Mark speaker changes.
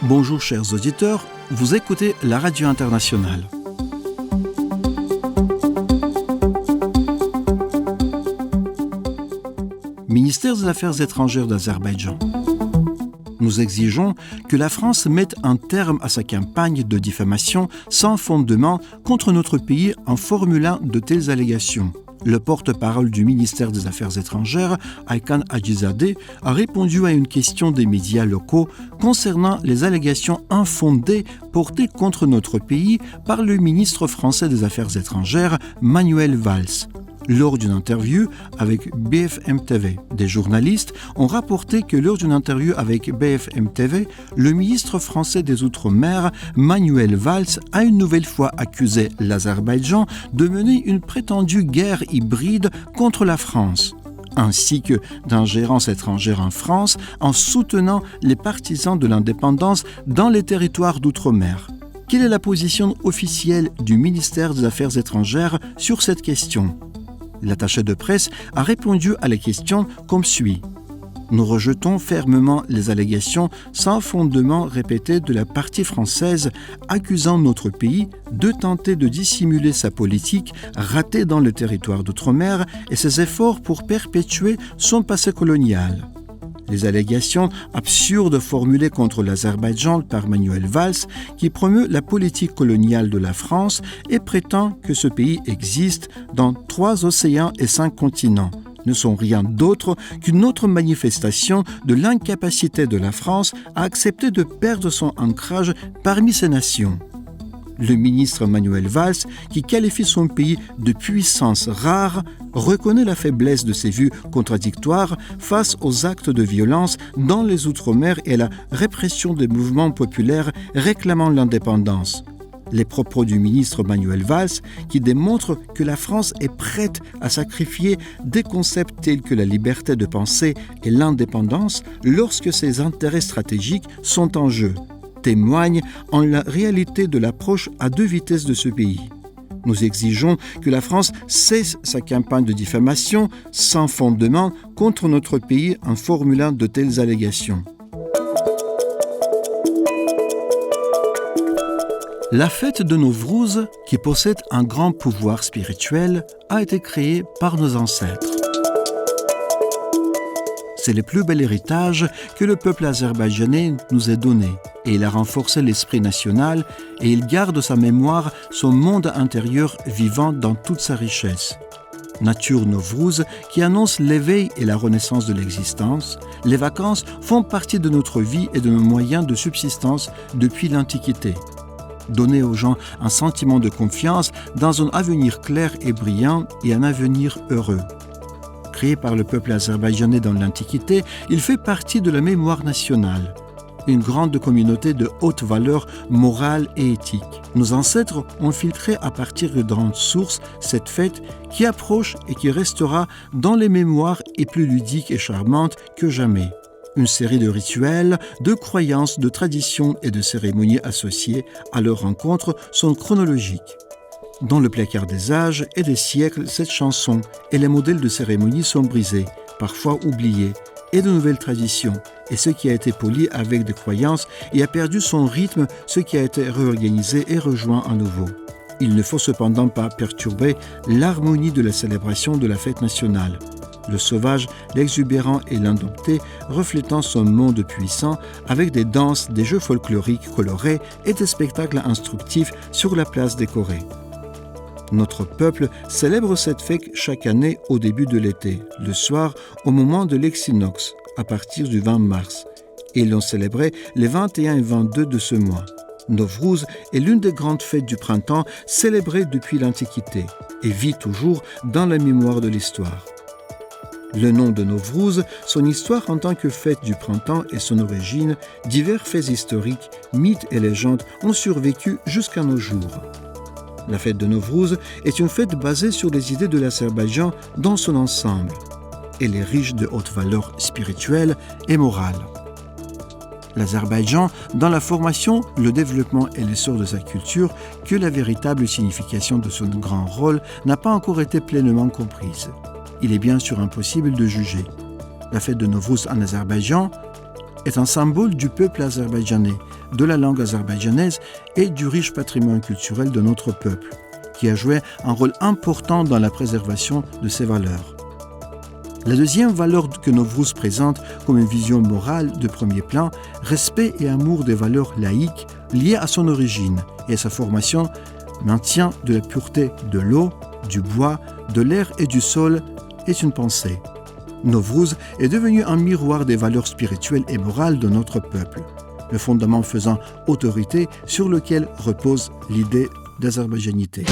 Speaker 1: Bonjour chers auditeurs, vous écoutez la Radio Internationale. Ministère des Affaires étrangères d'Azerbaïdjan. Nous exigeons que la France mette un terme à sa campagne de diffamation sans fondement contre notre pays en formulant de telles allégations. Le porte-parole du ministère des Affaires étrangères, Aykan Hajizadeh, a répondu à une question des médias locaux concernant les allégations infondées portées contre notre pays par le ministre français des Affaires étrangères, Manuel Valls. Lors d'une interview avec BFM TV, des journalistes ont rapporté que lors d'une interview avec BFM TV, le ministre français des Outre-mer, Manuel Valls, a une nouvelle fois accusé l'Azerbaïdjan de mener une prétendue guerre hybride contre la France, ainsi que d'ingérence étrangère en France en soutenant les partisans de l'indépendance dans les territoires d'Outre-mer. Quelle est la position officielle du ministère des Affaires étrangères sur cette question ? L'attaché de presse a répondu à la question comme suit. Nous rejetons fermement les allégations sans fondement répétées de la partie française accusant notre pays de tenter de dissimuler sa politique ratée dans le territoire d'outre-mer et ses efforts pour perpétuer son passé colonial. Les allégations absurdes formulées contre l'Azerbaïdjan par Manuel Valls, qui promeut la politique coloniale de la France et prétend que ce pays existe dans 3 océans et 5 continents, ne sont rien d'autre qu'une autre manifestation de l'incapacité de la France à accepter de perdre son ancrage parmi ces nations. Le ministre Manuel Valls, qui qualifie son pays de puissance rare, reconnaît la faiblesse de ses vues contradictoires face aux actes de violence dans les Outre-mer et la répression des mouvements populaires réclamant l'indépendance. Les propos du ministre Manuel Valls, qui démontrent que la France est prête à sacrifier des concepts tels que la liberté de penser et l'indépendance lorsque ses intérêts stratégiques sont en jeu, témoigne en la réalité de l'approche à 2 vitesses de ce pays. Nous exigeons que la France cesse sa campagne de diffamation sans fondement contre notre pays en formulant de telles allégations. La fête de Nowrouz, qui possède un grand pouvoir spirituel, a été créée par nos ancêtres. C'est le plus bel héritage que le peuple azerbaïdjanais nous ait donné, et il a renforcé l'esprit national et il garde sa mémoire, son monde intérieur vivant dans toute sa richesse. Nature Nowrouz qui annonce l'éveil et la renaissance de l'existence, les vacances font partie de notre vie et de nos moyens de subsistance depuis l'Antiquité. Donner aux gens un sentiment de confiance dans un avenir clair et brillant et un avenir heureux. Créé par le peuple azerbaïdjanais dans l'Antiquité, il fait partie de la mémoire nationale. Une grande communauté de haute valeur morale et éthique. Nos ancêtres ont filtré à partir de grandes sources cette fête qui approche et qui restera dans les mémoires et plus ludique et charmante que jamais. Une série de rituels, de croyances, de traditions et de cérémonies associées à leur rencontre sont chronologiques. Dans le placard des âges et des siècles, cette chanson et les modèles de cérémonie sont brisés, parfois oubliés, et de nouvelles traditions, et ce qui a été poli avec des croyances et a perdu son rythme, ce qui a été réorganisé et rejoint à nouveau. Il ne faut cependant pas perturber l'harmonie de la célébration de la fête nationale. Le sauvage, l'exubérant et l'indompté reflétant son monde puissant avec des danses, des jeux folkloriques colorés et des spectacles instructifs sur la place décorée. Notre peuple célèbre cette fête chaque année au début de l'été, le soir au moment de l'équinoxe, à partir du 20 mars, et l'on célébrait les 21 et 22 de ce mois. Nowrouz est l'une des grandes fêtes du printemps célébrées depuis l'Antiquité et vit toujours dans la mémoire de l'histoire. Le nom de Nowrouz, son histoire en tant que fête du printemps et son origine, divers faits historiques, mythes et légendes ont survécu jusqu'à nos jours. La fête de Nowrouz est une fête basée sur les idées de l'Azerbaïdjan dans son ensemble. Elle est riche de hautes valeurs spirituelles et morales. L'Azerbaïdjan, dans la formation, le développement et l'essor de sa culture, que la véritable signification de son grand rôle n'a pas encore été pleinement comprise. Il est bien sûr impossible de juger. La fête de Nowrouz en Azerbaïdjan est un symbole du peuple azerbaïdjanais, de la langue azerbaïdjanaise et du riche patrimoine culturel de notre peuple, qui a joué un rôle important dans la préservation de ces valeurs. La deuxième valeur que Nowruz présente comme une vision morale de premier plan, respect et amour des valeurs laïques liées à son origine et à sa formation, maintien de la pureté de l'eau, du bois, de l'air et du sol est une pensée. Nowruz est devenu un miroir des valeurs spirituelles et morales de notre peuple, le fondement faisant autorité sur lequel repose l'idée d'azerbaïdjanité.